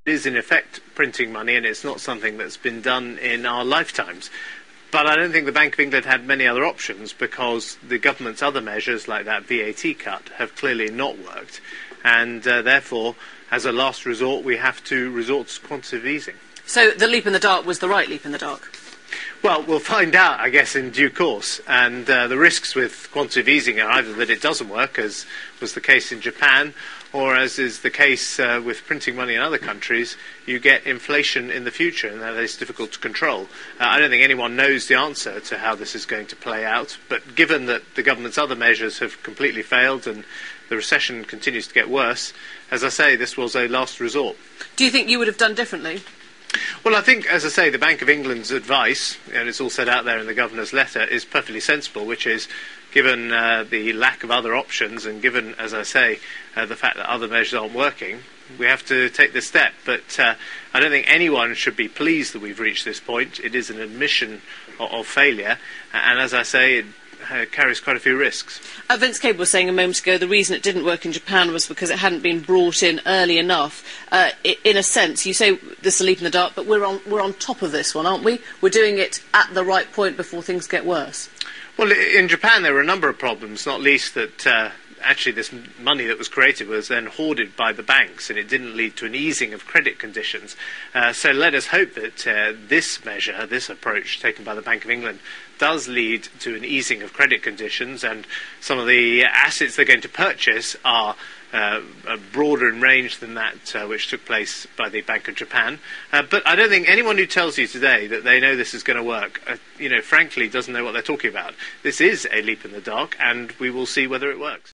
It is in effect printing money, and it's not something that's been done in our lifetimes. But I don't think the Bank of England had many other options, because the government's other measures, like that VAT cut, have clearly not worked. And therefore, as a last resort, we have to resort to quantitative easing. So the leap in the dark was the right leap in the dark? Well, we'll find out, I guess, in due course. And the risks with quantitative easing are either that it doesn't work, as was the case in Japan, or as is the case with printing money in other countries, you get inflation in the future, and that is difficult to control. I don't think anyone knows the answer to how this is going to play out, but given that the government's other measures have completely failed and the recession continues to get worse, as I say, this was a last resort. Do you think you would have done differently? Well, I think, as I say, the Bank of England's advice, and it's all set out there in the Governor's letter, is perfectly sensible, which is, given the lack of other options and given, as I say, the fact that other measures aren't working, we have to take this step. But I don't think anyone should be pleased that we've reached this point. It is an admission of failure, and as I say, it carries quite a few risks. Vince Cable was saying a moment ago the reason it didn't work in Japan was because it hadn't been brought in early enough. In a sense, you say this is a leap in the dark, but we're on top of this one, aren't we? We're doing it at the right point before things get worse. Well, in Japan there were a number of problems, not least that actually this money that was created was then hoarded by the banks, and it didn't lead to an easing of credit conditions. So let us hope that this measure, this approach taken by the Bank of England, does lead to an easing of credit conditions, and some of the assets they're going to purchase are broader in range than that which took place by the Bank of Japan. But I don't think anyone who tells you today that they know this is going to work, frankly, doesn't know what they're talking about. This is a leap in the dark, and we will see whether it works.